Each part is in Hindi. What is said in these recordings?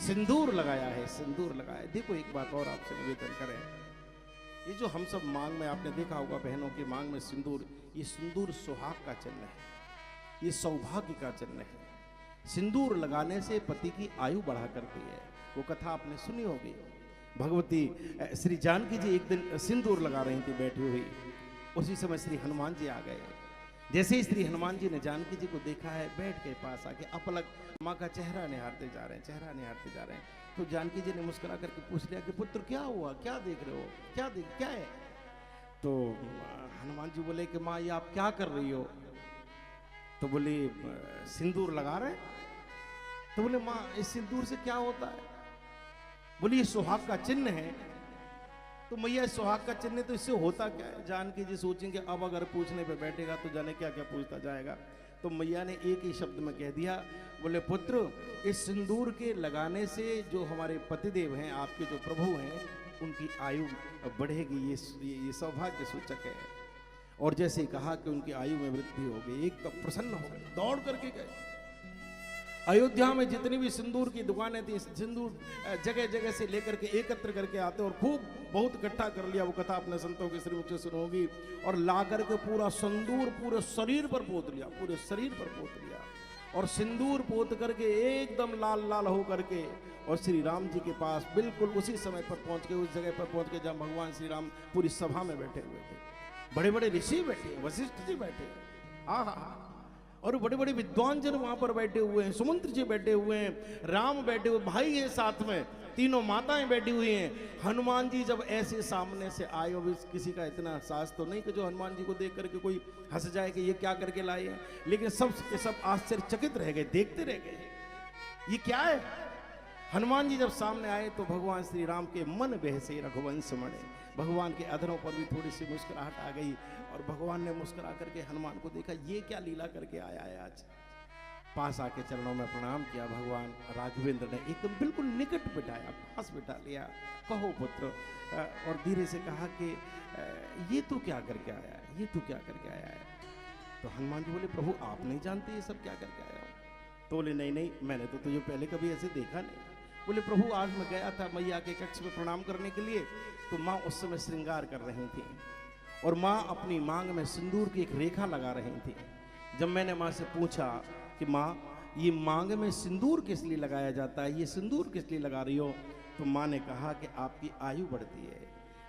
सिंदूर लगाया है, सिंदूर लगाया। देखो एक बात और आपसे निवेदन करें, ये जो हम सब मांग में, आपने देखा होगा बहनों की मांग में सिंदूर, ये सिंदूर सुहाग का चिन्ह है, ये सौभाग्य का चिन्ह है। सिंदूर लगाने से पति की आयु बढ़ा करती है। वो कथा आपने सुनी होगी, भगवती श्री जानकी जी एक दिन सिंदूर लगा रही थी बैठी हुई, उसी समय श्री हनुमान जी आ गए। जैसे ही श्री हनुमान जी ने जानकी जी को देखा है, बैठ के पास आके अपलक माँ का चेहरा निहारते जा रहे हैं, चेहरा निहारते जा रहे हैं। तो जानकी जी ने मुस्कुरा करके पूछ लिया कि पुत्र क्या हुआ, क्या देख रहे हो, क्या है? तो हनुमान जी बोले कि माँ ये आप क्या कर रही हो? तो बोली सिंदूर लगा रहे। तो बोले माँ इस सिंदूर से क्या होता है? बोली ये सुहाग का चिन्ह है। तो मैया सुहाग का चिन्ह तो इससे होता क्या है? जानकी जी सोचेंगे अब अगर पूछने पे बैठेगा तो जाने क्या क्या पूछता जाएगा। तो मैया ने एक ही शब्द में कह दिया, बोले पुत्र इस सिंदूर के लगाने से जो हमारे पतिदेव हैं, आपके जो प्रभु हैं, उनकी आयु बढ़ेगी, ये सौभाग्य सूचक है। और जैसे ही कहा कि उनकी आयु में वृद्धि हो गई, एक तो प्रसन्न हो गए, दौड़ करके गए। अयोध्या में जितनी भी सिंदूर की दुकानें थी, सिंदूर जगह जगह से लेकर के एकत्र करके आते और खूब बहुत इकट्ठा कर लिया। वो कथा अपने संतों के श्रीमुख से सुनोगी। और ला करके पूरा सिंदूर पूरे शरीर पर पोत लिया, पूरे शरीर पर पोत लिया। और सिंदूर पोत करके एकदम लाल लाल हो करके और श्री राम जी के पास बिल्कुल उसी समय पर पहुंच के, उस जगह पर पहुंच के जहाँ भगवान श्री राम पूरी सभा में बैठे हुए थे। बड़े बड़े ऋषि बैठे, वशिष्ठ जी बैठे, और बड़े बड़े विद्वान जन वहां पर बैठे हुए हैं, सुमंत्र जी बैठे हुए हैं, राम बैठे हुए, भाई है साथ में, तीनों माताएं बैठी हुई हैं। हनुमान जी जब ऐसे सामने से आए, और किसी का इतना साहस तो नहीं कि जो हनुमान जी को देख करके कोई हंस जाए कि ये क्या करके लाए हैं, लेकिन सब के सब आश्चर्यचकित रह गए, देखते रह गए, ये क्या है? हनुमान जी जब सामने आए तो भगवान श्री राम के मन बहसे रघुवंश मणे, भगवान के अधरों पर भी थोड़ी सी मुस्कुराहट आ गई। और भगवान ने मुस्कुरा करके हनुमान को देखा, ये क्या लीला करके आया है आज। पास आके चरणों में प्रणाम किया। भगवान राघवेंद्र ने एकदम बिल्कुल निकट बिठाया, पास बिठा लिया। कहो पुत्र, और धीरे से कहा कि ये तू क्या करके आया है, ये तू क्या करके आया है? तो हनुमान जी बोले प्रभु आप नहीं जानते ये सब क्या करके आया हूँ? तो बोले नहीं मैंने तो तुझे पहले कभी ऐसे देखा नहीं। बोले प्रभु आज मैं गया था मैया के कक्ष में प्रणाम करने के लिए, तो माँ उस समय श्रृंगार कर रही थी और माँ अपनी मांग में सिंदूर की एक रेखा लगा रही थी। जब मैंने माँ से पूछा कि माँ ये मांग में सिंदूर किस लिए लगाया जाता है, ये सिंदूर किस लिए लगा रही हो? तो माँ ने कहा कि आपकी आयु बढ़ती है।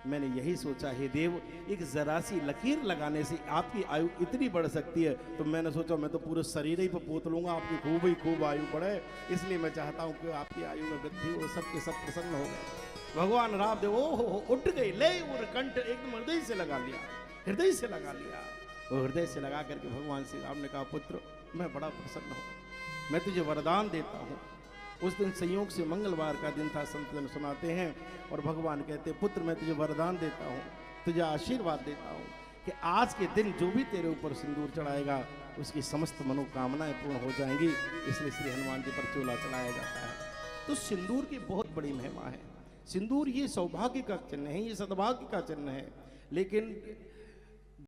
मैंने यही सोचा हे देव, एक जरा सी लकीर लगाने से आपकी आयु इतनी बढ़ सकती है, तो मैंने सोचा मैं तो पूरे शरीर ही पर पोत लूंगा, आपकी खूब ही खूब आयु बढ़े, इसलिए मैं चाहता हूँ कि आपकी आयु में वृद्धि हो। सबके सब प्रसन्न हो गए। भगवान राम देव ओ उठ गई, ले और कंठ एकदम हृदय से लगा लिया, हृदय से लगा लिया। वो हृदय से लगा करके भगवान श्री राम ने कहा पुत्र मैं बड़ा प्रसन्न हूँ, मैं तुझे वरदान देता हूँ। उस दिन संयोग से मंगलवार का दिन था, संत जन सुनाते हैं, और भगवान कहते पुत्र मैं तुझे वरदान देता हूँ, तुझे आशीर्वाद देता हूँ कि आज के दिन जो भी तेरे ऊपर सिंदूर चढ़ाएगा उसकी समस्त मनोकामनाएं पूर्ण हो जाएंगी। इसलिए श्री हनुमान जी पर चोला चढ़ाया जाता है। तो सिंदूर की बहुत बड़ी महिमा है। सिंदूर ये सौभाग्य का चिन्ह है, ये सद्भाग्य का चिन्ह है। लेकिन